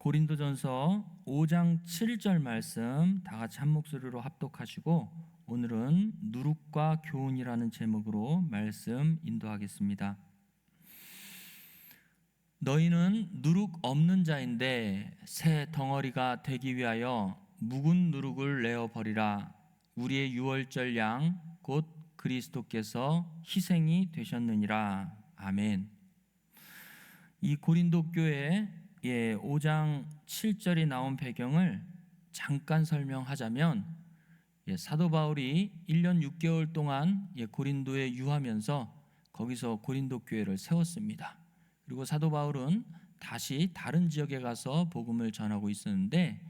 고린도전서 5장 7절 말씀 다 같이 한 목소리로 합독하시고 오늘은 누룩과 교훈이라는 제목으로 말씀 인도하겠습니다. 너희는 누룩 없는 자인데 새 덩어리가 되기 위하여 묵은 누룩을 내어 버리라. 우리의 유월절 양 곧 그리스도께서 희생이 되셨느니라. 아멘. 이 고린도 교회 5장 7절이 나온 배경을 잠깐 설명하자면 사도 바울이 1년 6개월 동안 고린도에 유하면서 거기서 고린도 교회를 세웠습니다. 그리고 사도 바울은 다시 다른 지역에 가서 복음을 전하고 있었는데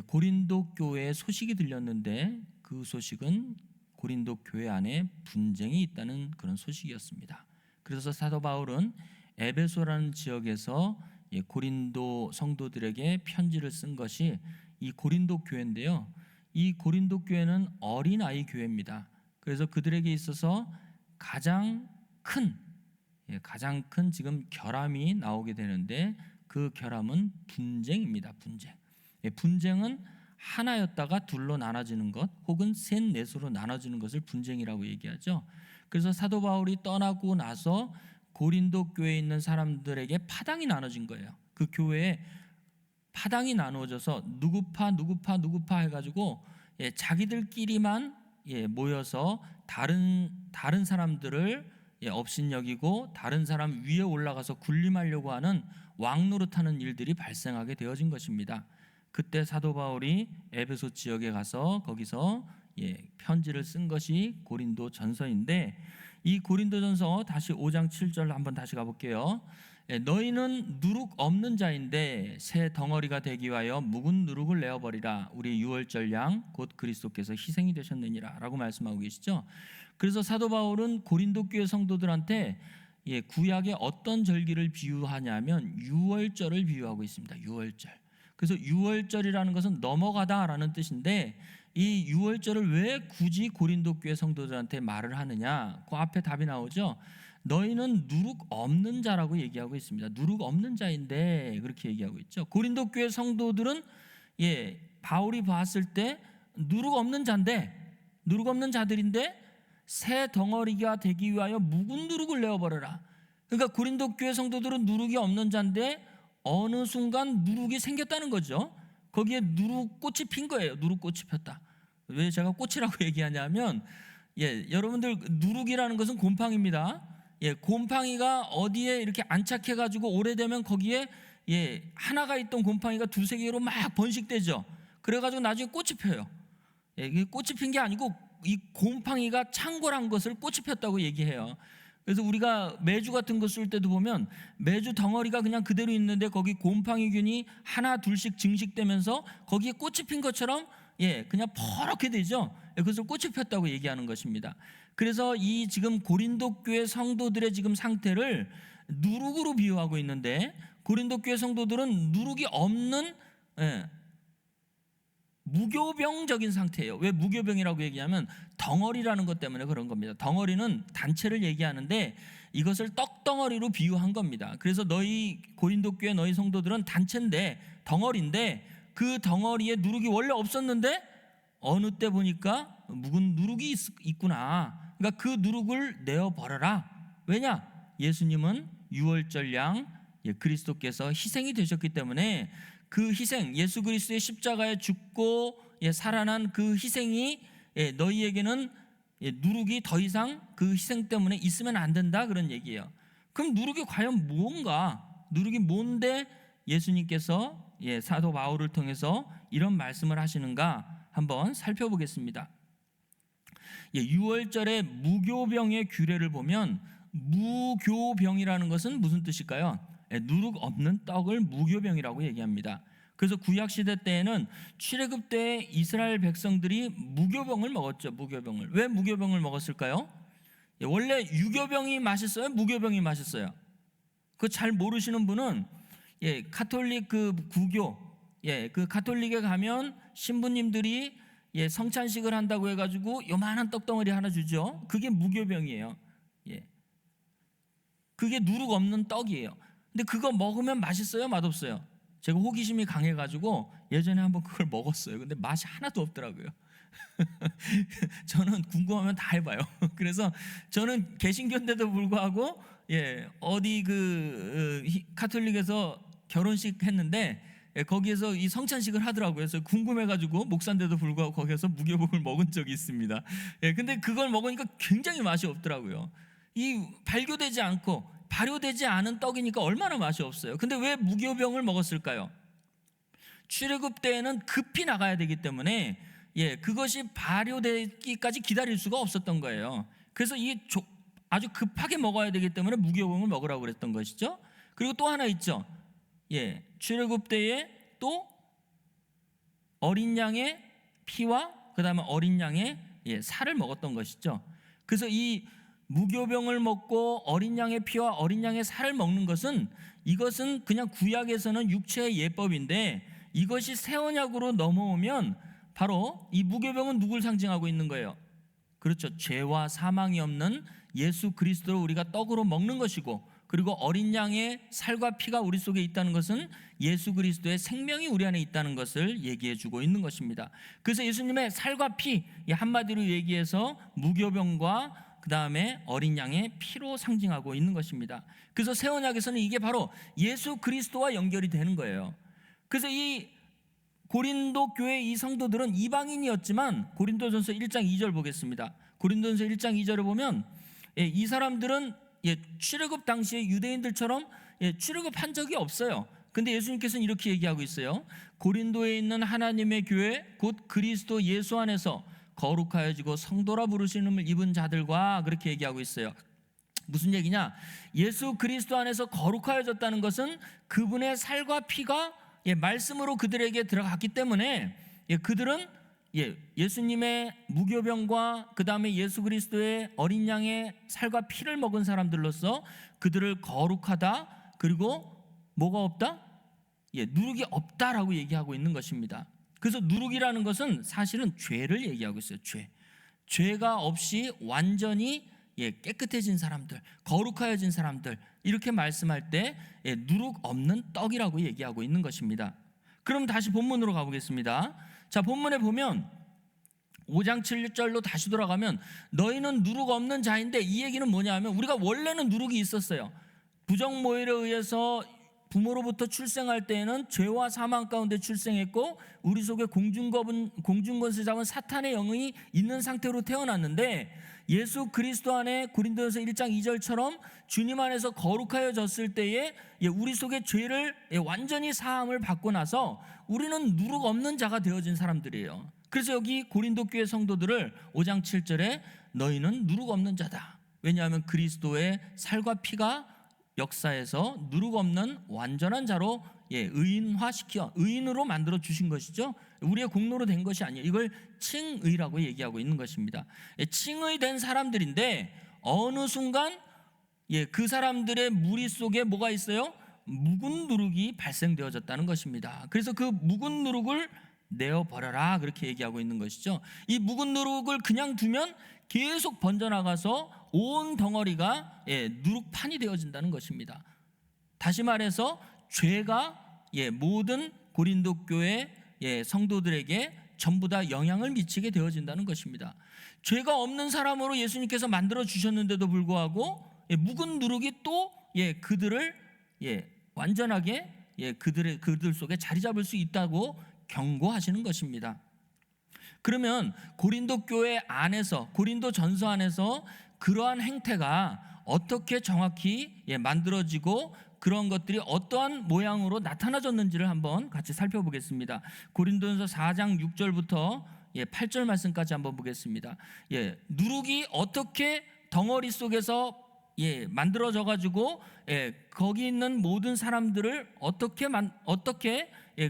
고린도 교회에 소식이 들렸는데 그 소식은 고린도 교회 안에 분쟁이 있다는 그런 소식이었습니다. 그래서 사도 바울은 에베소라는 지역에서 고린도 성도들에게 편지를 쓴 것이 이 고린도 교회인데요. 이 고린도 교회는 어린아이 교회입니다. 그래서 그들에게 있어서 가장 큰 지금 결함이 나오게 되는데 그 결함은 분쟁입니다. 분쟁은 하나였다가 둘로 나눠지는 것 혹은 셋 넷으로 나눠지는 것을 분쟁이라고 얘기하죠. 그래서 사도 바울이 떠나고 나서 고린도 교회에 있는 사람들에게 파당이 나눠진 거예요. 그 교회에 파당이 나누어져서 누구파 해가지고 자기들끼리만 모여서 다른 사람들을 업신여기고 다른 사람 위에 올라가서 군림하려고 하는 왕노릇하는 일들이 발생하게 되어진 것입니다. 그때 사도 바울이 에베소 지역에 가서 거기서 편지를 쓴 것이 고린도 전서인데 이 고린도 전서 다시 5장 7절 한번 다시 가볼게요. 너희는 누룩 없는 자인데 새 덩어리가 되기 위하여 묵은 누룩을 내어버리라. 우리 유월절 양 곧 그리스도께서 희생이 되셨느니라 라고 말씀하고 계시죠. 그래서 사도 바울은 고린도 교회 성도들한테 구약의 어떤 절기를 비유하냐면 유월절을 비유하고 있습니다. 유월절. 그래서 유월절이라는 것은 넘어가다라는 뜻인데 이 유월절을 왜 굳이 고린도 교회 성도들한테 말을 하느냐? 그 앞에 답이 나오죠. 너희는 누룩 없는 자라고 얘기하고 있습니다. 누룩 없는 자인데 그렇게 얘기하고 있죠. 고린도 교회 성도들은 바울이 봤을 때 누룩 없는 자들인데 새 덩어리가 되기 위하여 묵은 누룩을 내어버려라. 그러니까 고린도 교회 성도들은 누룩이 없는 자인데 어느 순간 누룩이 생겼다는 거죠. 거기에 누룩꽃이 핀 거예요. 누룩꽃이 폈다. 왜 제가 꽃이라고 얘기하냐면 여러분들 누룩이라는 것은 곰팡이입니다. 곰팡이가 어디에 이렇게 안착해가지고 오래되면 거기에 하나가 있던 곰팡이가 두세 개로 막 번식되죠. 그래가지고 나중에 꽃이 펴요. 이게 꽃이 핀 게 아니고 이 곰팡이가 창궐한 것을 꽃이 폈다고 얘기해요. 그래서 우리가 매주 같은 거 쓸 때도 보면 매주 덩어리가 그냥 그대로 있는데 거기 곰팡이균이 하나 둘씩 증식되면서 거기에 꽃이 핀 것처럼 그냥 퍼렇게 되죠. 그것을 꽃이 폈다고 얘기하는 것입니다. 그래서 이 지금 고린도 교회 성도들의 지금 상태를 누룩으로 비유하고 있는데 고린도 교회 성도들은 누룩이 없는 무교병적인 상태예요. 왜 무교병이라고 얘기하면 덩어리라는 것 때문에 그런 겁니다. 덩어리는 단체를 얘기하는데 이것을 떡덩어리로 비유한 겁니다. 그래서 너희 고린도 교회 너희 성도들은 단체인데 덩어리인데 그 덩어리에 누룩이 원래 없었는데 어느 때 보니까 묵은 누룩이 있구나. 그러니까 그 누룩을 내어버려라. 왜냐? 예수님은 유월절 양 그리스도께서 희생이 되셨기 때문에 그 희생, 예수 그리스도의 십자가에 죽고 살아난 그 희생이 너희에게는 누룩이 더 이상 그 희생 때문에 있으면 안 된다 그런 얘기예요. 그럼 누룩이 과연 뭔가? 누룩이 뭔데 예수님께서 사도 바울을 통해서 이런 말씀을 하시는가 한번 살펴보겠습니다. 유월절의 무교병의 규례를 보면 무교병이라는 것은 무슨 뜻일까요? 누룩 없는 떡을 무교병이라고 얘기합니다. 그래서 구약시대 때에는 출애굽 때 이스라엘 백성들이 무교병을 먹었죠. 무교병을. 왜 무교병을 먹었을까요? 원래 유교병이 맛있어요? 무교병이 맛있어요? 그거 잘 모르시는 분은 카톨릭 그 구교 그 카톨릭에 가면 신부님들이 성찬식을 한다고 해가지고 요만한 떡덩어리 하나 주죠. 그게 무교병이에요. 그게 누룩 없는 떡이에요. 근데 그거 먹으면 맛있어요? 맛없어요? 제가 호기심이 강해가지고 예전에 한번 그걸 먹었어요. 근데 맛이 하나도 없더라고요. 저는 궁금하면 다 해봐요. 그래서 저는 개신교인데도 불구하고 어디 카톨릭에서 결혼식 했는데 거기에서 이 성찬식을 하더라고요. 그래서 궁금해가지고 목사인데도 불구하고 거기서 무교복을 먹은 적이 있습니다. 근데 그걸 먹으니까 굉장히 맛이 없더라고요. 이 발효되지 않은 떡이니까 얼마나 맛이 없어요. 근데 왜 무교병을 먹었을까요? 출애굽 때에는 급히 나가야 되기 때문에 그것이 발효되기까지 기다릴 수가 없었던 거예요. 그래서 아주 급하게 먹어야 되기 때문에 무교병을 먹으라고 그랬던 것이죠. 그리고 또 하나 있죠. 출애굽 때에 또 어린 양의 피와 그 다음에 어린 양의 살을 먹었던 것이죠. 그래서 이 무교병을 먹고 어린 양의 피와 어린 양의 살을 먹는 것은, 이것은 그냥 구약에서는 육체의 예법인데, 이것이 새 언약으로 넘어오면 바로 이 무교병은 누굴 상징하고 있는 거예요? 그렇죠. 죄와 사망이 없는 예수 그리스도를 우리가 떡으로 먹는 것이고, 그리고 어린 양의 살과 피가 우리 속에 있다는 것은 예수 그리스도의 생명이 우리 안에 있다는 것을 얘기해 주고 있는 것입니다. 그래서 예수님의 살과 피, 한마디로 얘기해서 무교병과 그 다음에 어린 양의 피로 상징하고 있는 것입니다. 그래서 새 언약에서는 이게 바로 예수 그리스도와 연결이 되는 거예요. 그래서 이 고린도 교회 이 성도들은 이방인이었지만, 고린도전서 1장 2절 보겠습니다. 고린도전서 1장 2절을 보면 이 사람들은 출애굽 당시에 유대인들처럼 출애굽한 적이 없어요. 근데 예수님께서는 이렇게 얘기하고 있어요. 고린도에 있는 하나님의 교회 곧 그리스도 예수 안에서 거룩하여지고 성도라 부르심을 입은 자들과, 그렇게 얘기하고 있어요. 무슨 얘기냐? 예수 그리스도 안에서 거룩하여졌다는 것은 그분의 살과 피가 말씀으로 그들에게 들어갔기 때문에 그들은 예수님의 무교병과 그 다음에 예수 그리스도의 어린 양의 살과 피를 먹은 사람들로서 그들을 거룩하다, 그리고 뭐가 없다? 누룩이 없다라고 얘기하고 있는 것입니다. 그래서 누룩이라는 것은 사실은 죄를 얘기하고 있어요. 죄가 없이 완전히 깨끗해진 사람들, 거룩하여진 사람들, 이렇게 말씀할 때 누룩 없는 떡이라고 얘기하고 있는 것입니다. 그럼 다시 본문으로 가보겠습니다. 자, 본문에 보면 5장 7절로 다시 돌아가면 너희는 누룩 없는 자인데, 이 얘기는 뭐냐 하면 우리가 원래는 누룩이 있었어요. 부정모일에 의해서 부모로부터 출생할 때에는 죄와 사망 가운데 출생했고, 우리 속에 공중권세 잡은 사탄의 영이 있는 상태로 태어났는데, 예수 그리스도 안에 고린도전서 1장 2절처럼 주님 안에서 거룩하여졌을 때에 우리 속에 죄를 완전히 사함을 받고 나서 우리는 누룩 없는 자가 되어진 사람들이에요. 그래서 여기 고린도 교회 성도들을 5장 7절에 너희는 누룩 없는 자다. 왜냐하면 그리스도의 살과 피가 역사에서 누룩 없는 완전한 자로 의인으로 만들어 주신 것이죠. 우리의 공로로 된 것이 아니에요. 이걸 칭의라고 얘기하고 있는 것입니다. 칭의된 사람들인데 어느 순간 그 사람들의 무리 속에 뭐가 있어요? 묵은 누룩이 발생되어졌다는 것입니다. 그래서 그 묵은 누룩을 내어버려라, 그렇게 얘기하고 있는 것이죠. 이 묵은 누룩을 그냥 두면 계속 번져나가서 온 덩어리가 누룩판이 되어진다는 것입니다. 다시 말해서 죄가 모든 고린도 교회 성도들에게 전부 다 영향을 미치게 되어진다는 것입니다. 죄가 없는 사람으로 예수님께서 만들어 주셨는데도 불구하고 묵은 누룩이 또 그들을 완전하게 그들 속에 자리 잡을 수 있다고 경고하시는 것입니다. 그러면 고린도 교회 안에서, 고린도 전서 안에서 그러한 행태가 어떻게 정확히 만들어지고 그런 것들이 어떠한 모양으로 나타나졌는지를 한번 같이 살펴보겠습니다. 고린도전서 4장 6절부터 8절 말씀까지 한번 보겠습니다. 누룩이 어떻게 덩어리 속에서 만들어져 가지고 거기 있는 모든 사람들을 어떻게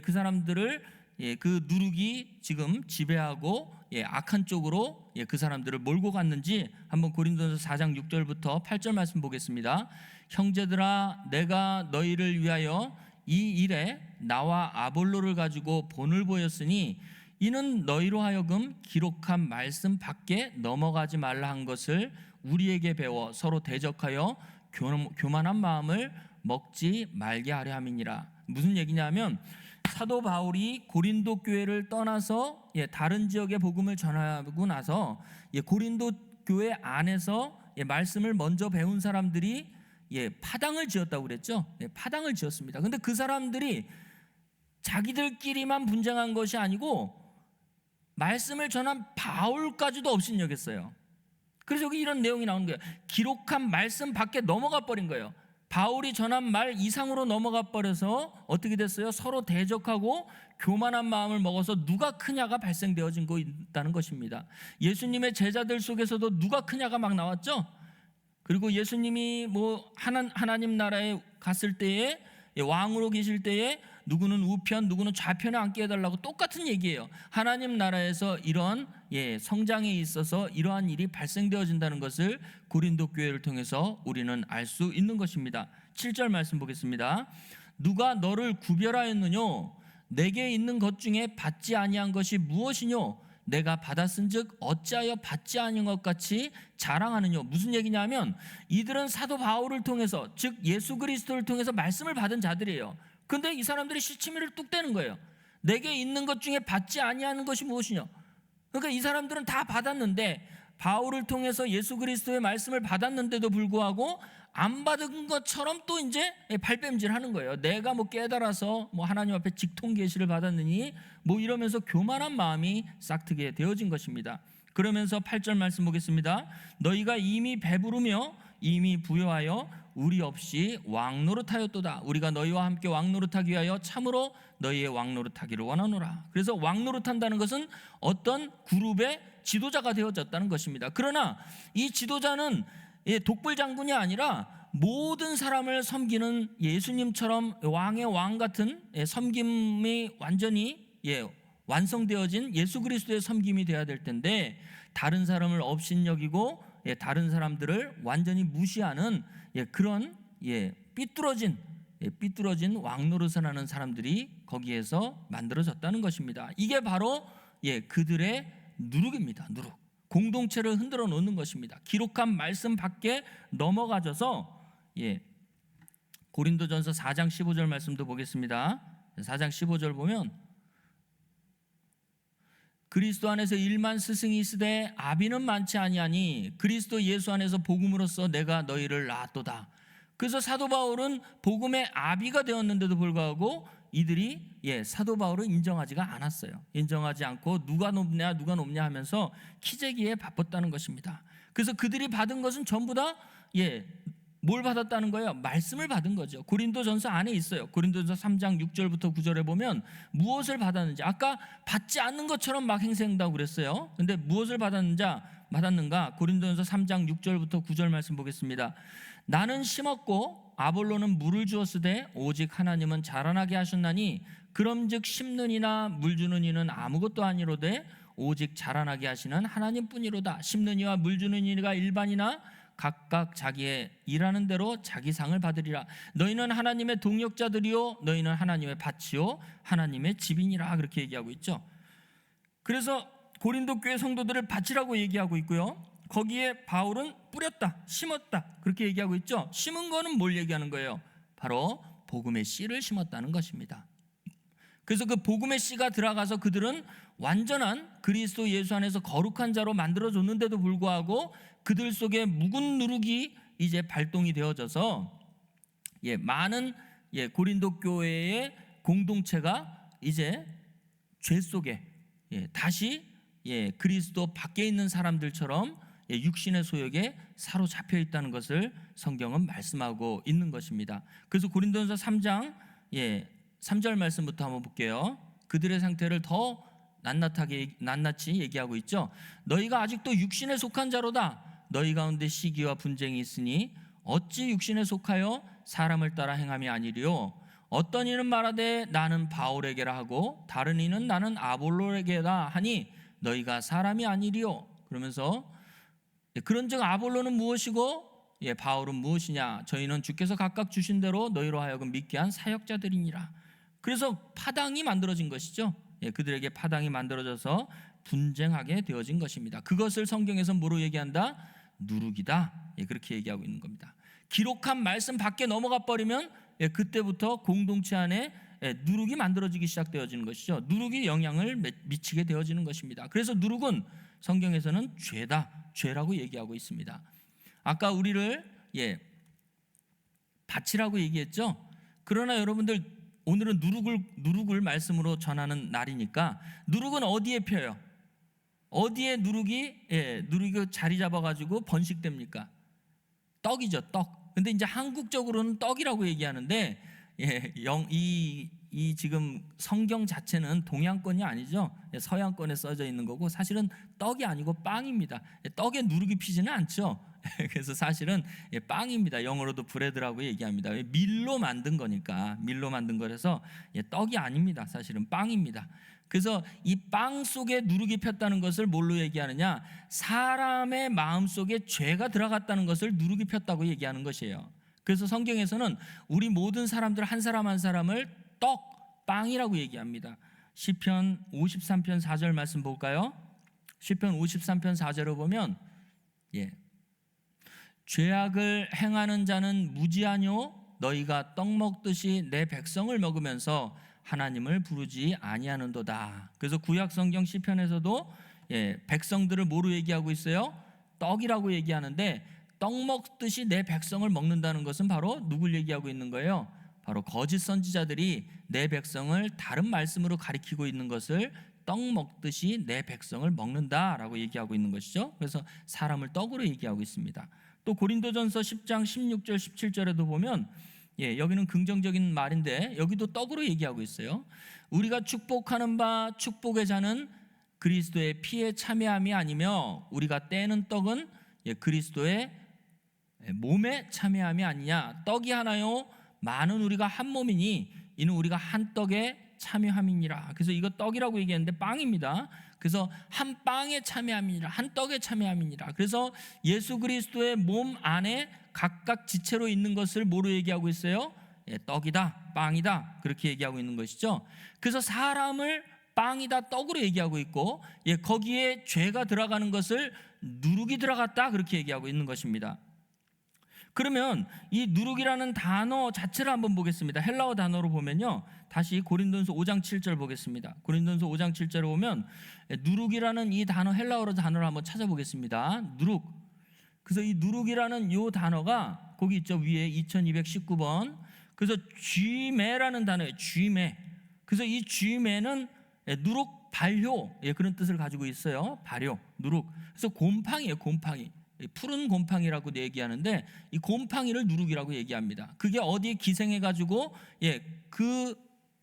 그 사람들을 그 누룩이 지금 지배하고 악한 쪽으로 그 사람들을 몰고 갔는지 한번 고린도전서 4장 6절부터 8절 말씀 보겠습니다. 형제들아, 내가 너희를 위하여 이 일에 나와 아볼로를 가지고 본을 보였으니 이는 너희로 하여금 기록한 말씀 밖에 넘어가지 말라 한 것을 우리에게 배워 서로 대적하여 교만한 마음을 먹지 말게 하려 함이니라. 무슨 얘기냐면 사도 바울이 고린도 교회를 떠나서 다른 지역에 복음을 전하고 나서 고린도 교회 안에서 말씀을 먼저 배운 사람들이 파당을 지었다고 그랬죠. 파당을 지었습니다. 근데 그 사람들이 자기들끼리만 분쟁한 것이 아니고 말씀을 전한 바울까지도 업신여겼어요. 그래서 여기 이런 내용이 나오는 거예요. 기록한 말씀 밖에 넘어가 버린 거예요. 바울이 전한 말 이상으로 넘어가 버려서 어떻게 됐어요? 서로 대적하고 교만한 마음을 먹어서 누가 크냐가 발생되어진 거 있다는 것입니다. 예수님의 제자들 속에서도 누가 크냐가 막 나왔죠. 그리고 예수님이 하나님 나라에 갔을 때에 왕으로 계실 때에 누구는 우편 누구는 좌편에 앉게 해달라고 똑같은 얘기예요. 하나님 나라에서 이런 성장에 있어서 이러한 일이 발생되어진다는 것을 고린도 교회를 통해서 우리는 알 수 있는 것입니다. 7절 말씀 보겠습니다. 누가 너를 구별하였느뇨? 내게 있는 것 중에 받지 아니한 것이 무엇이뇨? 내가 받았은즉 어찌하여 받지 아니한 것 같이 자랑하느뇨? 무슨 얘기냐면 이들은 사도 바울을 통해서, 즉 예수 그리스도를 통해서 말씀을 받은 자들이에요. 근데 이 사람들이 시치미를 뚝 떼는 거예요. 내게 있는 것 중에 받지 아니하는 것이 무엇이냐? 그러니까 이 사람들은 다 받았는데, 바울을 통해서 예수 그리스도의 말씀을 받았는데도 불구하고 안 받은 것처럼 또 이제 발뺌질하는 거예요. 내가 깨달아서 하나님 앞에 직통 계시를 받았느니 이러면서 교만한 마음이 싹트게 되어진 것입니다. 그러면서 8절 말씀 보겠습니다. 너희가 이미 배부르며 이미 부여하여 우리 없이 왕노릇하였도다. 우리가 너희와 함께 왕노릇하기 위하여 참으로 너희의 왕노릇하기를 원하노라. 그래서 왕노릇한다는 것은 어떤 그룹의 지도자가 되어졌다는 것입니다. 그러나 이 지도자는 독불 장군이 아니라 모든 사람을 섬기는 예수님처럼 왕의 왕 같은 섬김이 완전히 완성되어진 예수 그리스도의 섬김이 되어야 될 텐데, 다른 사람을 업신여기고 다른 사람들을 완전히 무시하는 그런 삐뚤어진 왕노릇을 하는 사람들이 거기에서 만들어졌다는 것입니다. 이게 바로 그들의 누룩입니다. 누룩. 공동체를 흔들어 놓는 것입니다. 기록한 말씀 밖에 넘어가져서 고린도전서 4장 15절 말씀도 보겠습니다. 4장 15절 보면 그리스도 안에서 1만 스승이 있으되 아비는 많지 아니하니 그리스도 예수 안에서 복음으로써 내가 너희를 낳았도다. 그래서 사도 바울은 복음의 아비가 되었는데도 불구하고 이들이 사도 바울을 인정하지가 않았어요. 인정하지 않고 누가 높냐 하면서 키재기에 바빴다는 것입니다. 그래서 그들이 받은 것은 전부 다 뭘 받았다는 거예요? 말씀을 받은 거죠. 고린도전서 안에 있어요. 고린도전서 3장 6절부터 9절에 보면 무엇을 받았는지, 아까 받지 않는 것처럼 막 행세한다고 그랬어요. 근데 무엇을 받았는가? 고린도전서 3장 6절부터 9절 말씀 보겠습니다. 나는 심었고 아볼로는 물을 주었으되 오직 하나님은 자라나게 하셨나니 그럼즉 심는 이나 물 주는 이는 아무것도 아니로되 오직 자라나게 하시는 하나님뿐이로다. 심는 이와 물 주는 이가 일반이나 각각 자기의 일하는 대로 자기 상을 받으리라. 너희는 하나님의 동역자들이요 너희는 하나님의 밭이요 하나님의 집이니라. 그렇게 얘기하고 있죠. 그래서 고린도 교회 성도들을 밭이라고 얘기하고 있고요, 거기에 바울은 뿌렸다, 심었다 그렇게 얘기하고 있죠. 심은 거는 뭘 얘기하는 거예요? 바로 복음의 씨를 심었다는 것입니다. 그래서 그 복음의 씨가 들어가서 그들은 완전한 그리스도 예수 안에서 거룩한 자로 만들어졌는데도 불구하고 그들 속에 묵은 누룩이 이제 발동이 되어져서 많은 고린도 교회의 공동체가 이제 죄 속에 다시 그리스도 밖에 있는 사람들처럼 육신의 소욕에 사로잡혀 있다는 것을 성경은 말씀하고 있는 것입니다. 그래서 고린도전서 3장 3절 말씀부터 한번 볼게요. 그들의 상태를 더 낱낱이 얘기하고 있죠. 너희가 아직도 육신에 속한 자로다. 너희 가운데 시기와 분쟁이 있으니 어찌 육신에 속하여 사람을 따라 행함이 아니리요. 어떤 이는 말하되 나는 바울에게라 하고 다른 이는 나는 아볼로에게라 하니 너희가 사람이 아니리요. 그러면서 그런즉 아볼로는 무엇이고 바울은 무엇이냐? 저희는 주께서 각각 주신 대로 너희로 하여금 믿게 한 사역자들이니라. 그래서 파당이 만들어진 것이죠. 그들에게 파당이 만들어져서 분쟁하게 되어진 것입니다. 그것을 성경에서 뭐로 얘기한다? 누룩이다. 그렇게 얘기하고 있는 겁니다. 기록한 말씀 밖에 넘어가 버리면 그때부터 공동체 안에 누룩이 만들어지기 시작되어지는 것이죠. 누룩이 영향을 미치게 되어지는 것입니다. 그래서 누룩은 성경에서는 죄라고 얘기하고 있습니다. 아까 우리를 밭이라고 얘기했죠. 그러나 여러분들, 오늘은 누룩을 말씀으로 전하는 날이니까, 누룩은 어디에 펴요? 어디에 누룩이 자리 잡아가지고 번식됩니까? 떡이죠, 떡. 근데 이제 한국적으로는 떡이라고 얘기하는데, 이 지금 성경 자체는 동양권이 아니죠. 서양권에 써져 있는 거고, 사실은 떡이 아니고 빵입니다. 떡에 누룩이 피지는 않죠. 그래서 사실은 빵입니다. 영어로도 브레드라고 얘기합니다. 밀로 만든 거니까, 밀로 만든 거라서 떡이 아닙니다. 사실은 빵입니다. 그래서 이 빵 속에 누룩이 폈다는 것을 뭘로 얘기하느냐? 사람의 마음 속에 죄가 들어갔다는 것을 누룩이 폈다고 얘기하는 것이에요. 그래서 성경에서는 우리 모든 사람들 한 사람 한 사람을 빵이라고 얘기합니다. 시편 53편 4절 말씀 볼까요? 시편 53편 4절을 보면, 죄악을 행하는 자는 무지하뇨? 너희가 떡 먹듯이 내 백성을 먹으면서 하나님을 부르지 아니하는도다. 그래서 구약 성경 시편에서도 백성들을 뭐로 얘기하고 있어요? 떡이라고 얘기하는데, 떡 먹듯이 내 백성을 먹는다는 것은 바로 누굴 얘기하고 있는 거예요? 바로 거짓 선지자들이 내 백성을 다른 말씀으로 가리키고 있는 것을 떡 먹듯이 내 백성을 먹는다라고 얘기하고 있는 것이죠. 그래서 사람을 떡으로 얘기하고 있습니다. 또 고린도전서 10장 16절 17절에도 보면, 여기는 긍정적인 말인데 여기도 떡으로 얘기하고 있어요. 우리가 축복하는 바 축복의 자는 그리스도의 피에 참여함이 아니며, 우리가 떼는 떡은 그리스도의 몸에 참여함이 아니냐. 떡이 하나요 많은 우리가 한 몸이니 이는 우리가 한 떡에 참여함이니라. 그래서 이거 떡이라고 얘기했는데 빵입니다. 그래서 한 빵에 참여함이니라, 한 떡에 참여함이니라. 그래서 예수 그리스도의 몸 안에 각각 지체로 있는 것을 뭐로 얘기하고 있어요? 떡이다, 빵이다, 그렇게 얘기하고 있는 것이죠. 그래서 사람을 빵이다, 떡으로 얘기하고 있고, 거기에 죄가 들어가는 것을 누룩이 들어갔다, 그렇게 얘기하고 있는 것입니다. 그러면 이 누룩이라는 단어 자체를 한번 보겠습니다. 헬라어 단어로 보면요, 다시 고린도전서 5장 7절 보겠습니다. 고린도전서 5장 7절에 보면 누룩이라는 이 단어, 헬라어로 단어를 한번 찾아보겠습니다. 누룩. 그래서 이 누룩이라는 이 단어가 거기 있죠, 위에 2219번. 그래서 쥐매라는 단어예요. 쥐매. 그래서 이 쥐매는 누룩 발효, 그런 뜻을 가지고 있어요. 발효, 누룩. 그래서 곰팡이에요, 곰팡이. 푸른 곰팡이라고 얘기하는데, 이 곰팡이를 누룩이라고 얘기합니다. 그게 어디에 기생해가지고 그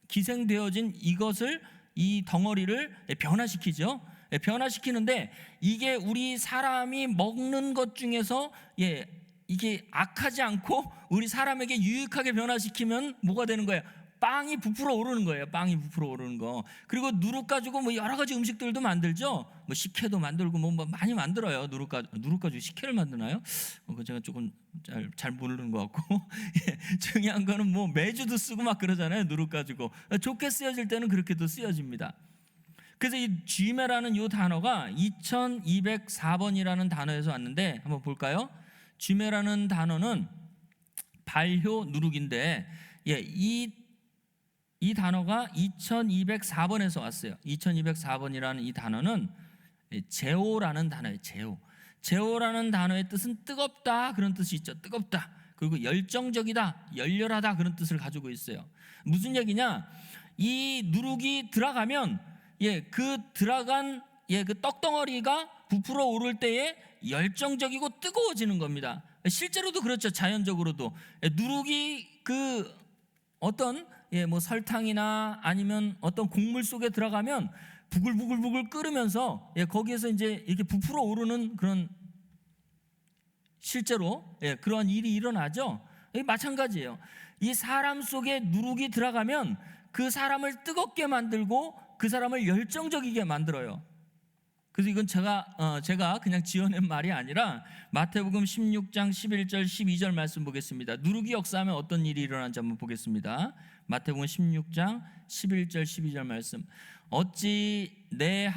기생되어진 이것을, 이 덩어리를 변화시키죠. 변화시키는데, 이게 우리 사람이 먹는 것 중에서 이게 악하지 않고 우리 사람에게 유익하게 변화시키면 뭐가 되는 거예요? 빵이 부풀어 오르는 거예요. 빵이 부풀어 오르는 거. 그리고 누룩 가지고 뭐 여러 가지 음식들도 만들죠. 뭐 식혜도 만들고 뭐 많이 만들어요. 누룩 가지고 식혜를 만드나요? 그거 제가 조금 잘 모르는 것 같고. 중요한 거는 뭐 매주도 쓰고 막 그러잖아요. 누룩 가지고 좋게 쓰여질 때는 그렇게도 쓰여집니다. 그래서 이 쥐매라는 이 단어가 2204번이라는 단어에서 왔는데, 한번 볼까요? 쥐매라는 단어는 발효 누룩인데, 이 단어가 2204번에서 왔어요. 2204번이라는 이 단어는 제오라는 단어예요. 제오라는 단어의 뜻은 뜨겁다, 그런 뜻이 있죠. 뜨겁다. 그리고 열정적이다, 열렬하다, 그런 뜻을 가지고 있어요. 무슨 얘기냐? 이 누룩이 들어가면 그 들어간 그 떡덩어리가 부풀어 오를 때에 열정적이고 뜨거워지는 겁니다. 실제로도 그렇죠. 자연적으로도 누룩이 그 어떤 뭐 설탕이나 아니면 어떤 곡물 속에 들어가면 부글부글 끓으면서 거기에서 이제 이렇게 부풀어 오르는 그런, 실제로 그러한 일이 일어나죠. 마찬가지예요. 이 사람 속에 누룩이 들어가면 그 사람을 뜨겁게 만들고 그 사람을 열정적이게 만들어요. 그래서 이건 제가 그냥 지어낸 말이 아니라 마태복음 16장 11절 12절 말씀 보겠습니다. 누룩이 역사하면 어떤 일이 일어나는지 한번 보겠습니다. 마태복음 16장 11절 12절 말씀. 어찌 내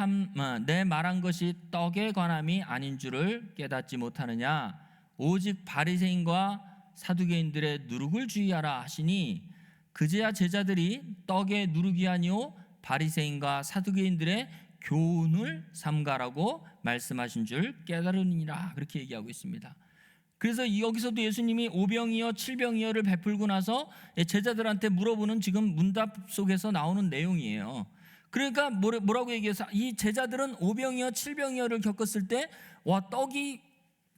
말한 것이 떡에 관함이 아닌 줄을 깨닫지 못하느냐? 오직 바리새인과 사두개인들의 누룩을 주의하라 하시니 그제야 제자들이 떡의 누룩이 아니요 바리새인과 사두개인들의 교훈을 삼가라고 말씀하신 줄 깨달으니라. 그렇게 얘기하고 있습니다. 그래서 여기서도 예수님이 오병이어 칠병이어를 베풀고 나서 제자들한테 물어보는 지금 문답 속에서 나오는 내용이에요. 그러니까 뭐라고 얘기해서 이 제자들은 오병이어 칠병이어를 겪었을 때 와, 떡이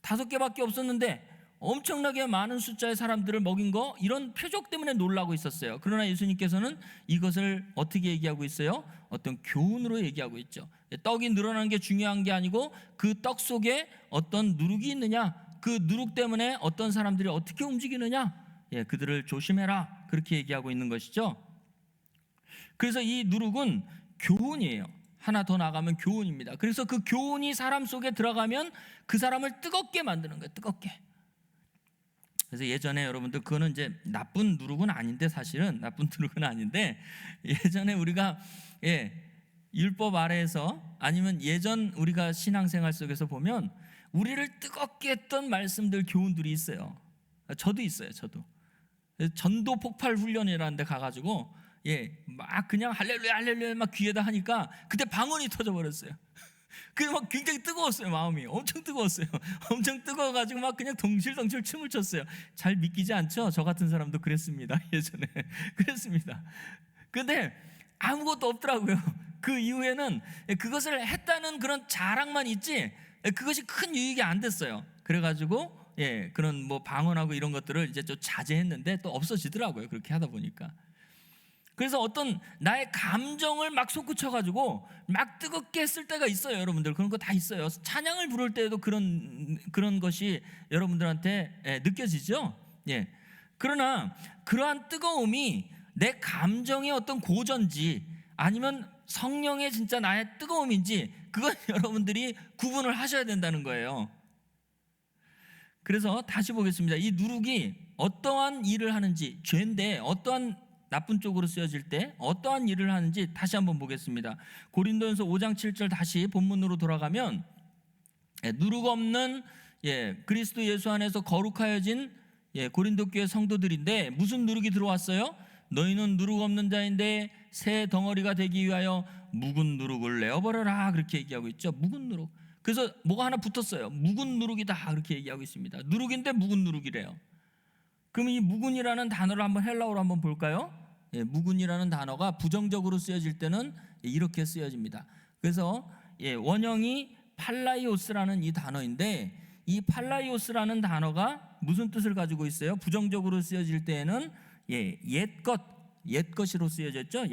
5개밖에 없었는데 엄청나게 많은 숫자의 사람들을 먹인 거, 이런 표적 때문에 놀라고 있었어요. 그러나 예수님께서는 이것을 어떻게 얘기하고 있어요? 어떤 교훈으로 얘기하고 있죠. 떡이 늘어나는 게 중요한 게 아니고 그 떡 속에 어떤 누룩이 있느냐, 그 누룩 때문에 어떤 사람들이 어떻게 움직이느냐, 그들을 조심해라, 그렇게 얘기하고 있는 것이죠. 그래서 이 누룩은 교훈이에요. 하나 더 나가면 교훈입니다. 그래서 그 교훈이 사람 속에 들어가면 그 사람을 뜨겁게 만드는 거예요. 뜨겁게. 그래서 예전에 여러분들, 그거는 이제 나쁜 누룩은 아닌데, 사실은 나쁜 누룩은 아닌데, 예전에 우리가 율법 아래에서, 아니면 예전 우리가 신앙생활 속에서 보면 우리를 뜨겁게 했던 말씀들, 교훈들이 있어요. 저도 있어요. 저도 전도 폭발 훈련이라는 데 가가지고 막 그냥 할렐루야 할렐루야 막 귀에다 하니까 그때 방언이 터져버렸어요. 그래서 막 굉장히 뜨거웠어요. 마음이 엄청 뜨거웠어요. 엄청 뜨거워가지고 막 그냥 덩실덩실 춤을 췄어요. 잘 믿기지 않죠? 저 같은 사람도 그랬습니다. 예전에 그랬습니다. 근데 아무것도 없더라고요. 그 이후에는 그것을 했다는 그런 자랑만 있지 그것이 큰 유익이 안 됐어요. 그래가지고 그런 뭐 방언하고 이런 것들을 이제 좀 자제했는데 또 없어지더라고요. 그렇게 하다 보니까. 그래서 어떤 나의 감정을 막 솟구쳐가지고 막 뜨겁게 했을 때가 있어요. 여러분들 그런 거 다 있어요. 찬양을 부를 때에도 그런 것이 여러분들한테 느껴지죠. 그러나 그러한 뜨거움이 내 감정의 어떤 고전지 아니면 성령의 진짜 나의 뜨거움인지, 그건 여러분들이 구분을 하셔야 된다는 거예요. 그래서 다시 보겠습니다. 이 누룩이 어떠한 일을 하는지, 죄인데 어떠한 나쁜 쪽으로 쓰여질 때 어떠한 일을 하는지 다시 한번 보겠습니다. 고린도전서 5장 7절 다시 본문으로 돌아가면 누룩 없는 그리스도 예수 안에서 거룩하여진 고린도 교회 성도들인데 무슨 누룩이 들어왔어요? 너희는 누룩 없는 자인데 새 덩어리가 되기 위하여 묵은 누룩을 내어버려라, 그렇게 얘기하고 있죠. 묵은 누룩. 그래서 뭐가 하나 붙었어요. 묵은 누룩이다, 그렇게 얘기하고 있습니다. 누룩인데 묵은 누룩이래요. 그럼 이 묵은이라는 단어를 한번 헬라어로 한번 볼까요? 묵은이라는 단어가 부정적으로 쓰여질 때는 이렇게 쓰여집니다. 그래서 원형이 팔라이오스라는 이 단어인데, 이 팔라이오스라는 단어가 무슨 뜻을 가지고 있어요? 부정적으로 쓰여질 때에는 옛것이로 쓰여졌죠.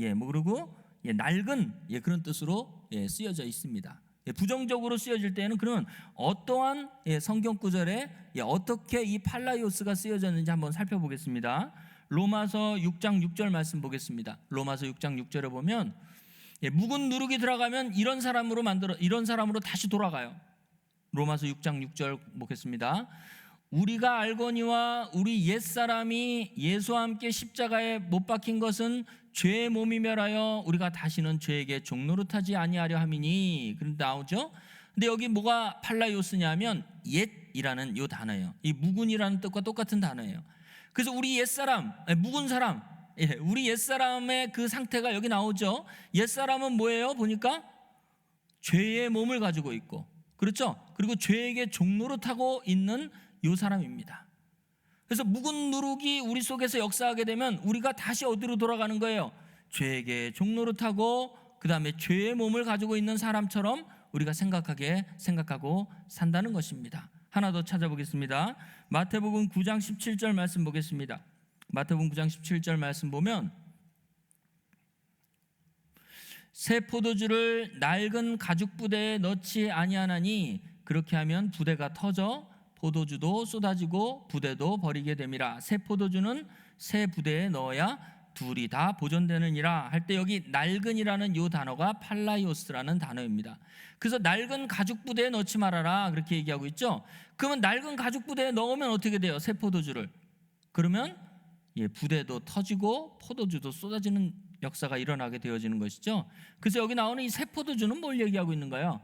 그리고 낡은 그런 뜻으로 쓰여져 있습니다. 부정적으로 쓰여질 때는 그러면 어떠한 성경 구절에 어떻게 이 팔라이오스가 쓰여졌는지 한번 살펴보겠습니다. 로마서 6장 6절 말씀 보겠습니다. 로마서 6장 6절에 보면 묵은 누룩이 들어가면 이런 사람으로 다시 돌아가요. 로마서 6장 6절 보겠습니다. 우리가 알거니와 우리 옛사람이 예수와 함께 십자가에 못 박힌 것은 죄의 몸이멸하여 우리가 다시는 죄에게 종노릇하지 아니하려 함이니, 그런데 나오죠. 근데 여기 뭐가 팔라이오스냐면 옛이라는 이 단어예요. 이 묵은이라는 뜻과 똑같은 단어예요. 그래서 우리 옛사람, 묵은 사람, 우리 옛사람의 그 상태가 여기 나오죠. 옛사람은 뭐예요? 보니까 죄의 몸을 가지고 있고, 그렇죠? 그리고 죄에게 종노릇하고 있는 이 사람입니다. 그래서 묵은 누룩이 우리 속에서 역사하게 되면 우리가 다시 어디로 돌아가는 거예요? 죄에게 종노릇하고 그 다음에 죄의 몸을 가지고 있는 사람처럼 우리가 생각하고 산다는 것입니다. 하나 더 찾아보겠습니다. 마태복음 9장 17절 말씀 보겠습니다. 마태복음 9장 17절 말씀 보면 새 포도주를 낡은 가죽 부대에 넣지 아니하나니 그렇게 하면 부대가 터져 포도주도 쏟아지고 부대도 버리게 됨이라. 새 포도주는 새 부대에 넣어야 둘이 다 보존되느니라 할 때 여기 낡은이라는 이 단어가 팔라이오스라는 단어입니다. 그래서 낡은 가죽 부대에 넣지 말아라, 그렇게 얘기하고 있죠. 그러면 낡은 가죽 부대에 넣으면 어떻게 돼요? 새 포도주를. 그러면 부대도 터지고 포도주도 쏟아지는 역사가 일어나게 되어지는 것이죠. 그래서 여기 나오는 이 새 포도주는 뭘 얘기하고 있는가요?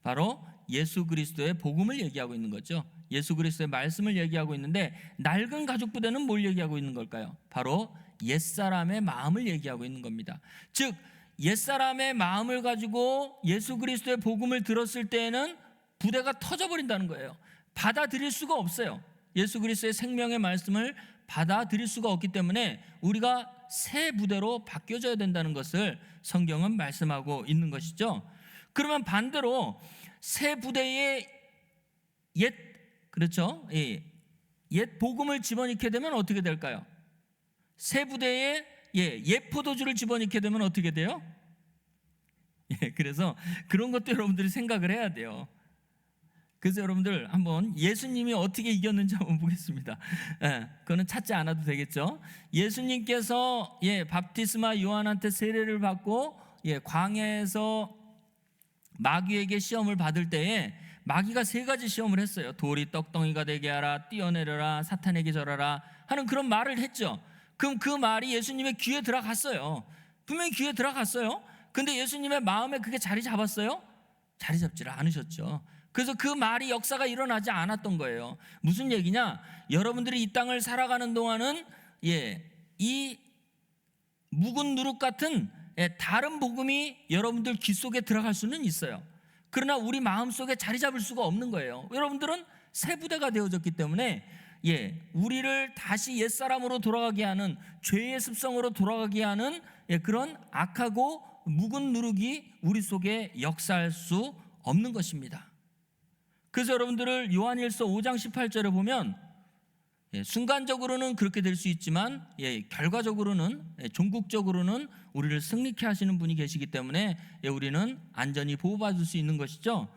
바로 예수 그리스도의 복음을 얘기하고 있는 거죠. 예수 그리스도의 말씀을 얘기하고 있는데, 낡은 가죽 부대는 뭘 얘기하고 있는 걸까요? 바로 옛사람의 마음을 얘기하고 있는 겁니다. 즉 옛사람의 마음을 가지고 예수 그리스도의 복음을 들었을 때에는 부대가 터져버린다는 거예요. 받아들일 수가 없어요. 예수 그리스도의 생명의 말씀을 받아들일 수가 없기 때문에 우리가 새 부대로 바뀌어져야 된다는 것을 성경은 말씀하고 있는 것이죠. 그러면 반대로 새 부대에 그렇죠? 옛 복음을 집어넣게 되면 어떻게 될까요? 새 부대에 옛 포도주를 집어넣게 되면 어떻게 돼요? 그래서 그런 것도 여러분들이 생각을 해야 돼요. 그래서 여러분들 한번 예수님이 어떻게 이겼는지 한번 보겠습니다. 그거는 찾지 않아도 되겠죠. 예수님께서 밥티스마 요한한테 세례를 받고 광야에서 마귀에게 시험을 받을 때에 마귀가 세 가지 시험을 했어요. 돌이 떡덩이가 되게 하라, 뛰어내려라, 사탄에게 절하라 하는 그런 말을 했죠. 그럼 그 말이 예수님의 귀에 들어갔어요. 분명히 귀에 들어갔어요. 근데 예수님의 마음에 그게 자리 잡았어요? 자리 잡지를 않으셨죠. 그래서 그 말이 역사가 일어나지 않았던 거예요. 무슨 얘기냐? 여러분들이 이 땅을 살아가는 동안은 이 묵은 누룩 같은 다른 복음이 여러분들 귀 속에 들어갈 수는 있어요. 그러나 우리 마음 속에 자리 잡을 수가 없는 거예요. 여러분들은 새 부대가 되어졌기 때문에 우리를 다시 옛사람으로 돌아가게 하는, 죄의 습성으로 돌아가게 하는 그런 악하고 묵은 누룩이 우리 속에 역사할 수 없는 것입니다. 그래서 여러분들을 요한일서 5장 18절에 보면 순간적으로는 그렇게 될 수 있지만 결과적으로는, 종국적으로는 우리를 승리케 하시는 분이 계시기 때문에 우리는 안전히 보호받을 수 있는 것이죠.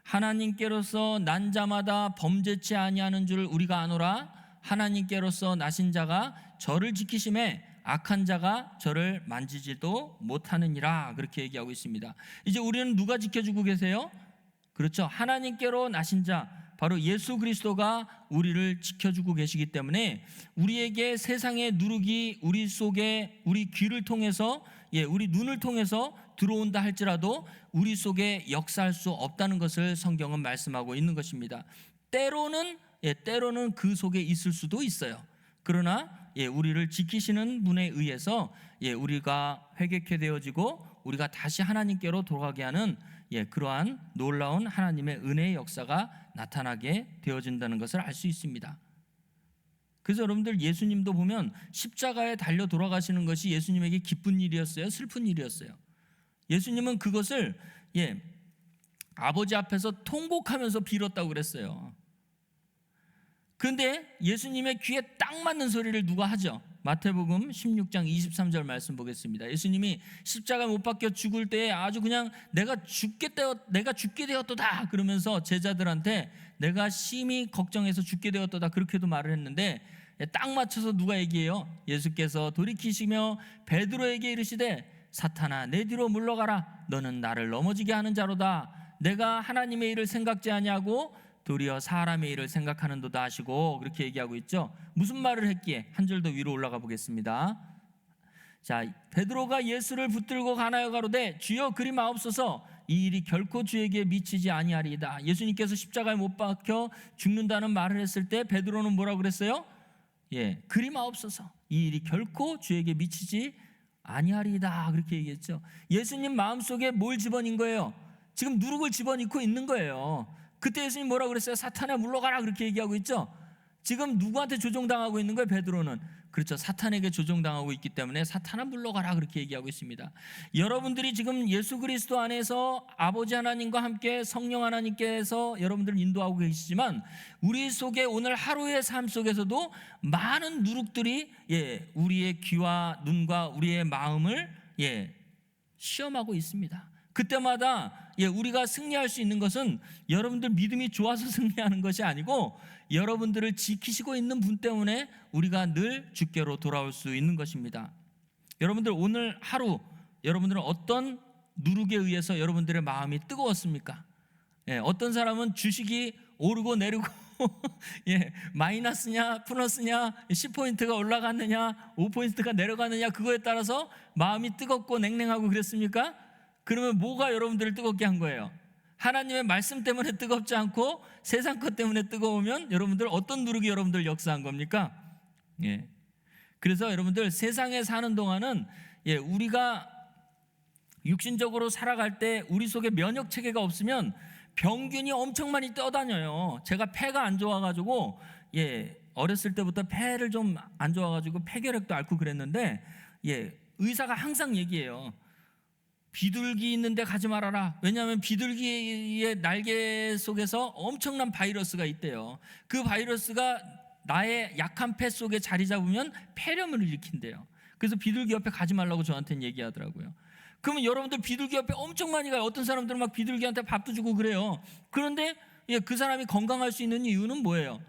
하나님께로서 난 자마다 범죄치 아니하는 줄 우리가 아노라. 하나님께로서 나신 자가 저를 지키심에 악한 자가 저를 만지지도 못하느니라. 그렇게 얘기하고 있습니다. 이제 우리는 누가 지켜주고 계세요? 그렇죠. 하나님께로 나신 자, 바로 예수 그리스도가 우리를 지켜주고 계시기 때문에 우리에게 세상의 누룩이 우리 속에, 우리 귀를 통해서, 우리 눈을 통해서 들어온다 할지라도 우리 속에 역사할 수 없다는 것을 성경은 말씀하고 있는 것입니다. 때로는 그 속에 있을 수도 있어요. 그러나 우리를 지키시는 분에 의해서 우리가 회개케 되어지고 우리가 다시 하나님께로 돌아가게 하는 그러한 놀라운 하나님의 은혜의 역사가 나타나게 되어진다는 것을 알 수 있습니다. 그래서 여러분들 예수님도 보면 십자가에 달려 돌아가시는 것이 예수님에게 기쁜 일이었어요? 슬픈 일이었어요? 예수님은 그것을 아버지 앞에서 통곡하면서 빌었다고 그랬어요. 그런데 예수님의 귀에 딱 맞는 소리를 누가 하죠? 마태복음 16장 23절 말씀 보겠습니다. 예수님이 십자가에 못 박혀 죽을 때에 아주 그냥 내가 죽게 되었도다 그러면서 제자들한테 내가 심히 걱정해서 죽게 되었도다 그렇게도 말을 했는데, 딱 맞춰서 누가 얘기해요? 예수께서 돌이키시며 베드로에게 이르시되 사탄아 내 뒤로 물러가라. 너는 나를 넘어지게 하는 자로다. 내가 하나님의 일을 생각지 아니하고 도리어 사람의 일을 생각하는도다 하시고, 그렇게 얘기하고 있죠. 무슨 말을 했기에? 한 절 더 위로 올라가 보겠습니다. 자, 베드로가 예수를 붙들고 가나요 가로되 주여 그리 마옵소서. 이 일이 결코 주에게 미치지 아니하리이다. 예수님께서 십자가에 못 박혀 죽는다는 말을 했을 때 베드로는 뭐라고 그랬어요? 그리 마옵소서. 이 일이 결코 주에게 미치지 아니하리이다. 그렇게 얘기했죠. 예수님 마음속에 뭘 집어넣은 거예요? 지금 누룩을 집어넣고 있는 거예요. 그때 예수님 뭐라고 그랬어요? 사탄아 물러가라 그렇게 얘기하고 있죠. 지금 누구한테 조종당하고 있는 거예요? 베드로는. 그렇죠. 사탄에게 조종당하고 있기 때문에 사탄아 물러가라 그렇게 얘기하고 있습니다. 여러분들이 지금 예수 그리스도 안에서 아버지 하나님과 함께 성령 하나님께서 여러분들을 인도하고 계시지만 우리 속에 오늘 하루의 삶 속에서도 많은 누룩들이 우리의 귀와 눈과 우리의 마음을 시험하고 있습니다. 그때마다 우리가 승리할 수 있는 것은 여러분들 믿음이 좋아서 승리하는 것이 아니고 여러분들을 지키시고 있는 분 때문에 우리가 늘 주께로 돌아올 수 있는 것입니다. 여러분들 오늘 하루 여러분들은 어떤 누룩에 의해서 여러분들의 마음이 뜨거웠습니까? 어떤 사람은 주식이 오르고 내리고 마이너스냐 플러스냐 10포인트가 올라갔느냐 5포인트가 내려갔느냐 그거에 따라서 마음이 뜨겁고 냉랭하고 그랬습니까? 그러면 뭐가 여러분들을 뜨겁게 한 거예요? 하나님의 말씀 때문에 뜨겁지 않고 세상 것 때문에 뜨거우면 여러분들 어떤 누룩이 여러분들 역사한 겁니까? 예. 그래서 여러분들 세상에 사는 동안은 우리가 육신적으로 살아갈 때 우리 속에 면역 체계가 없으면 병균이 엄청 많이 떠다녀요. 제가 폐가 안 좋아가지고 어렸을 때부터 폐를 좀 안 좋아가지고 폐결핵도 앓고 그랬는데 의사가 항상 얘기해요. 비둘기 있는데 가지 말아라. 왜냐하면 비둘기의 날개 속에서 엄청난 바이러스가 있대요. 그 바이러스가 나의 약한 폐 속에 자리 잡으면 폐렴을 일으킨대요. 그래서 비둘기 옆에 가지 말라고 저한테는 얘기하더라고요. 그러면 여러분들 비둘기 옆에 엄청 많이 가요. 어떤 사람들은 막 비둘기한테 밥도 주고 그래요. 그런데 그 사람이 건강할 수 있는 이유는 뭐예요?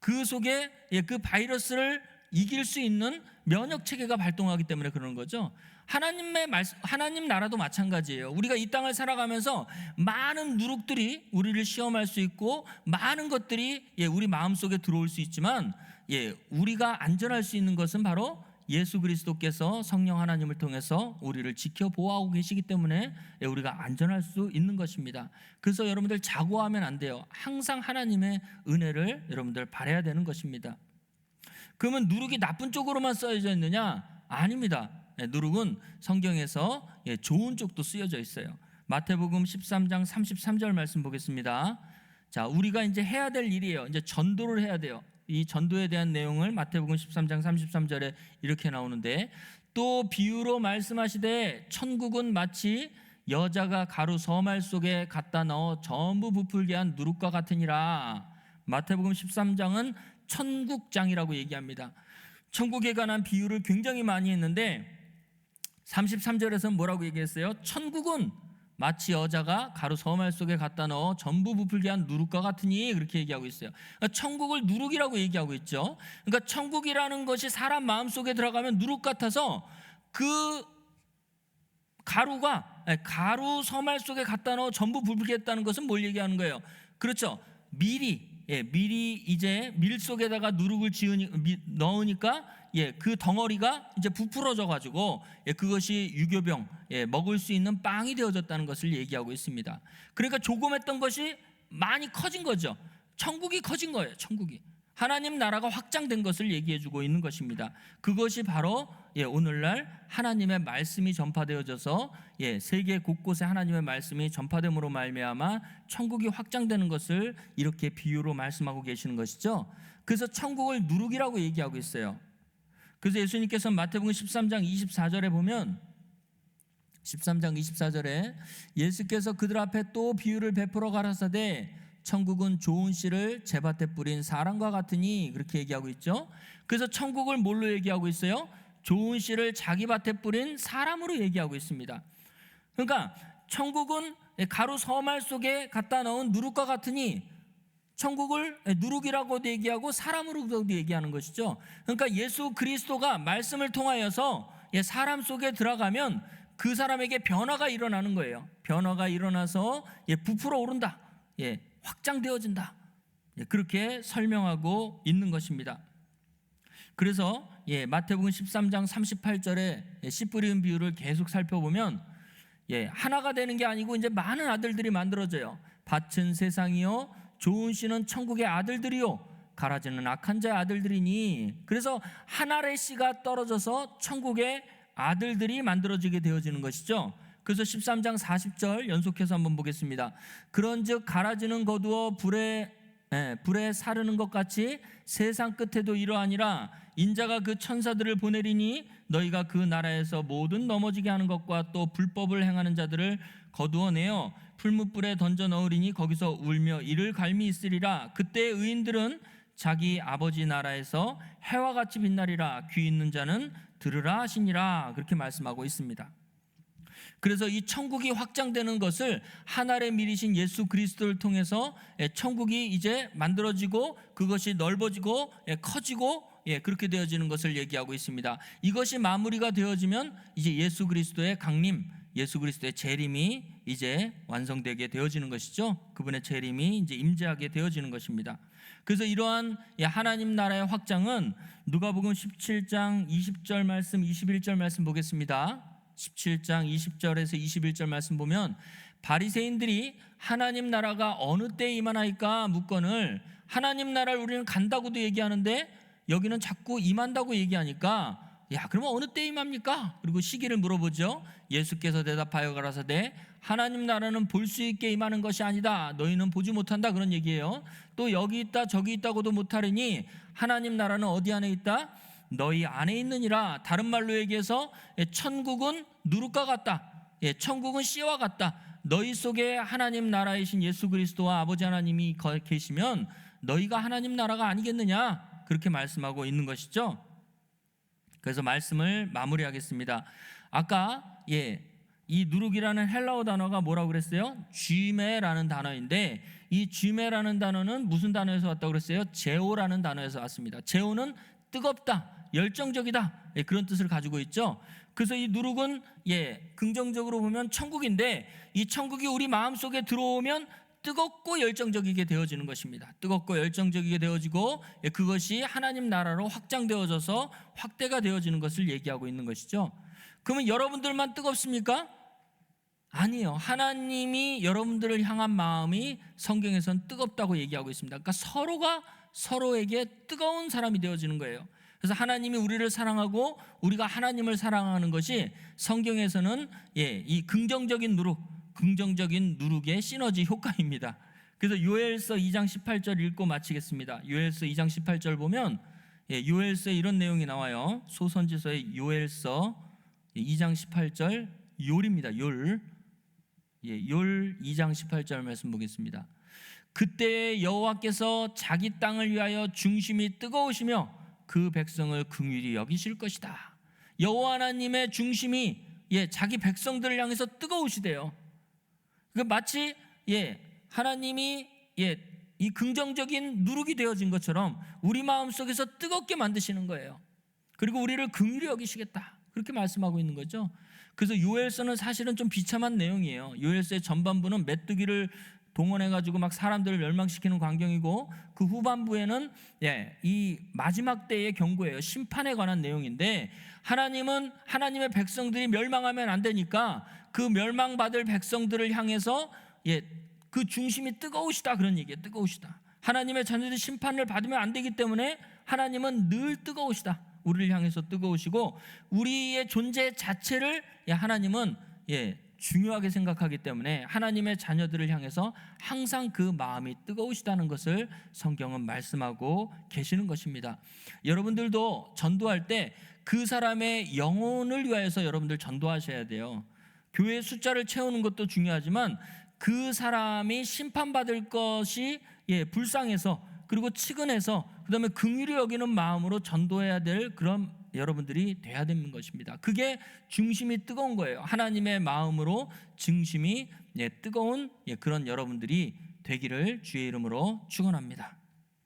그 속에 그 바이러스를 이길 수 있는 면역 체계가 발동하기 때문에 그러는 거죠. 하나님 나라도 마찬가지예요. 우리가 이 땅을 살아가면서 많은 누룩들이 우리를 시험할 수 있고 많은 것들이 우리 마음속에 들어올 수 있지만 우리가 안전할 수 있는 것은 바로 예수 그리스도께서 성령 하나님을 통해서 우리를 지켜 보호하고 계시기 때문에 우리가 안전할 수 있는 것입니다. 그래서 여러분들 자고하면 안 돼요. 항상 하나님의 은혜를 여러분들 바라야 되는 것입니다. 그러면 누룩이 나쁜 쪽으로만 쓰여져 있느냐? 아닙니다. 누룩은 성경에서 좋은 쪽도 쓰여져 있어요. 마태복음 13장 33절 말씀 보겠습니다. 자, 우리가 이제 해야 될 일이에요. 이제 전도를 해야 돼요. 이 전도에 대한 내용을 마태복음 13장 33절에 이렇게 나오는데, 또 비유로 말씀하시되 천국은 마치 여자가 가루 서말 속에 갖다 넣어 전부 부풀게 한 누룩과 같으니라. 마태복음 13장은 천국장이라고 얘기합니다. 천국에 관한 비유를 굉장히 많이 했는데 33절에서는 뭐라고 얘기했어요? 천국은 마치 여자가 가루 서말 속에 갖다 넣어 전부 부풀게 한 누룩과 같으니, 그렇게 얘기하고 있어요. 그러니까 천국을 누룩이라고 얘기하고 있죠. 그러니까 천국이라는 것이 사람 마음속에 들어가면 누룩 같아서 그 가루 서말 속에 갖다 넣어 전부 부풀게 했다는 것은 뭘 얘기하는 거예요? 그렇죠. 미리 이제 밀 속에다가 누룩을 넣으니까 그 덩어리가 이제 부풀어져 가지고 그것이 유교병, 먹을 수 있는 빵이 되어졌다는 것을 얘기하고 있습니다. 그러니까 조그맸던 것이 많이 커진 거죠. 천국이 커진 거예요. 천국이 하나님 나라가 확장된 것을 얘기해주고 있는 것입니다. 그것이 바로 오늘날 하나님의 말씀이 전파되어져서 세계 곳곳에 하나님의 말씀이 전파됨으로 말미암아 천국이 확장되는 것을 이렇게 비유로 말씀하고 계시는 것이죠. 그래서 천국을 누룩이라고 얘기하고 있어요. 그래서 예수님께서 마태복음 13장 24절에 보면 13장 24절에 예수께서 그들 앞에 또 비유를 베풀어 가라사대 천국은 좋은 씨를 제밭에 뿌린 사람과 같으니, 그렇게 얘기하고 있죠. 그래서 천국을 뭘로 얘기하고 있어요? 좋은 씨를 자기 밭에 뿌린 사람으로 얘기하고 있습니다. 그러니까 천국은 가루 서말 속에 갖다 넣은 누룩과 같으니, 천국을 누룩이라고도 얘기하고 사람으로도 얘기하는 것이죠. 그러니까 예수 그리스도가 말씀을 통하여서 사람 속에 들어가면 그 사람에게 변화가 일어나는 거예요. 변화가 일어나서 부풀어 오른다, 확장되어진다, 그렇게 설명하고 있는 것입니다. 그래서 마태복음 13장 38절에 씨 뿌리는 비유를 계속 살펴보면 하나가 되는 게 아니고 이제 많은 아들들이 만들어져요. 밭은 세상이요 좋은 씨는 천국의 아들들이요 가라지는 악한 자의 아들들이니. 그래서 한 알의 씨가 떨어져서 천국의 아들들이 만들어지게 되어지는 것이죠. 그래서 13장 40절 연속해서 한번 보겠습니다. 그런즉 가라지는 거두어 불에 사르는 것 같이 세상 끝에도 이러하니라. 인자가 그 천사들을 보내리니 너희가 그 나라에서 모든 넘어지게 하는 것과 또 불법을 행하는 자들을 거두어내어 풀무불에 던져 넣으리니 거기서 울며 이를 갈미 있으리라. 그때 의인들은 자기 아버지 나라에서 해와 같이 빛나리라. 귀 있는 자는 들으라 하시니라. 그렇게 말씀하고 있습니다. 그래서 이 천국이 확장되는 것을 하늘의 밀이신 예수 그리스도를 통해서 천국이 이제 만들어지고 그것이 넓어지고 커지고 그렇게 되어지는 것을 얘기하고 있습니다. 이것이 마무리가 되어지면 이제 예수 그리스도의 강림, 예수 그리스도의 재림이 이제 완성되게 되어지는 것이죠. 그분의 재림이 이제 임재하게 되어지는 것입니다. 그래서 이러한 하나님 나라의 확장은 누가복음 17장 20절 말씀, 21절 말씀 보겠습니다. 17장 20절에서 21절 말씀 보면 바리새인들이 하나님 나라가 어느 때에 임하나이까 묻건을 하나님 나라를 우리는 간다고도 얘기하는데 여기는 자꾸 임한다고 얘기하니까 야, 그러면 어느 때 임합니까? 그리고 시기를 물어보죠. 예수께서 대답하여 가라사대 하나님 나라는 볼 수 있게 임하는 것이 아니다. 너희는 보지 못한다. 그런 얘기예요. 또 여기 있다 저기 있다고도 못하리니 하나님 나라는 어디 안에 있다? 너희 안에 있느니라. 다른 말로 얘기해서 천국은 누룩과 같다. 천국은 씨와 같다. 너희 속에 하나님 나라이신 예수 그리스도와 아버지 하나님이 계시면 너희가 하나님 나라가 아니겠느냐, 그렇게 말씀하고 있는 것이죠. 그래서 말씀을 마무리하겠습니다. 아까 이 누룩이라는 헬라어 단어가 뭐라고 그랬어요? 쥐메라는 단어인데 이 쥐메라는 단어는 무슨 단어에서 왔다고 그랬어요? 제오라는 단어에서 왔습니다. 제오는 뜨겁다, 열정적이다, 그런 뜻을 가지고 있죠. 그래서 이 누룩은 긍정적으로 보면 천국인데 이 천국이 우리 마음속에 들어오면 뜨겁고 열정적이게 되어지는 것입니다. 뜨겁고 열정적이게 되어지고 그것이 하나님 나라로 확장되어져서 확대가 되어지는 것을 얘기하고 있는 것이죠. 그러면 여러분들만 뜨겁습니까? 아니요. 하나님이 여러분들을 향한 마음이 성경에서는 뜨겁다고 얘기하고 있습니다. 그러니까 서로가 서로에게 뜨거운 사람이 되어지는 거예요. 그래서 하나님이 우리를 사랑하고 우리가 하나님을 사랑하는 것이 성경에서는 이 긍정적인 누룩의 시너지 효과입니다. 그래서 요엘서 2장 18절 읽고 마치겠습니다. 요엘서 2장 18절 보면 요엘서에 이런 내용이 나와요. 소선지서의 요엘서 2장 18절 욜입니다. 욜 2장 18절 말씀 보겠습니다. 그때 여호와께서 자기 땅을 위하여 중심이 뜨거우시며 그 백성을 긍휼히 여기실 것이다. 여호와 하나님의 중심이 자기 백성들을 향해서 뜨거우시대요. 마치 하나님이 이 긍정적인 누룩이 되어진 것처럼 우리 마음속에서 뜨겁게 만드시는 거예요. 그리고 우리를 긍휼히 여기시겠다, 그렇게 말씀하고 있는 거죠. 그래서 요엘서는 사실은 좀 비참한 내용이에요. 요엘서의 전반부는 메뚜기를 동원해가지고 막 사람들을 멸망시키는 광경이고 그 후반부에는 이 마지막 때의 경고예요. 심판에 관한 내용인데 하나님은 하나님의 백성들이 멸망하면 안 되니까 그 멸망받을 백성들을 향해서 그 중심이 뜨거우시다, 그런 얘기예요. 뜨거우시다. 하나님의 자녀들이 심판을 받으면 안 되기 때문에 하나님은 늘 뜨거우시다. 우리를 향해서 뜨거우시고 우리의 존재 자체를 하나님은 중요하게 생각하기 때문에 하나님의 자녀들을 향해서 항상 그 마음이 뜨거우시다는 것을 성경은 말씀하고 계시는 것입니다. 여러분들도 전도할 때 그 사람의 영혼을 위하여서 여러분들 전도하셔야 돼요. 교회 숫자를 채우는 것도 중요하지만 그 사람이 심판받을 것이 불쌍해서 그리고 측은해서 그다음에 긍휼히 여기는 마음으로 전도해야 될 그런 여러분들이 돼야 되는 것입니다. 그게 중심이 뜨거운 거예요. 하나님의 마음으로 중심이 뜨거운 그런 여러분들이 되기를 주의 이름으로 축원합니다.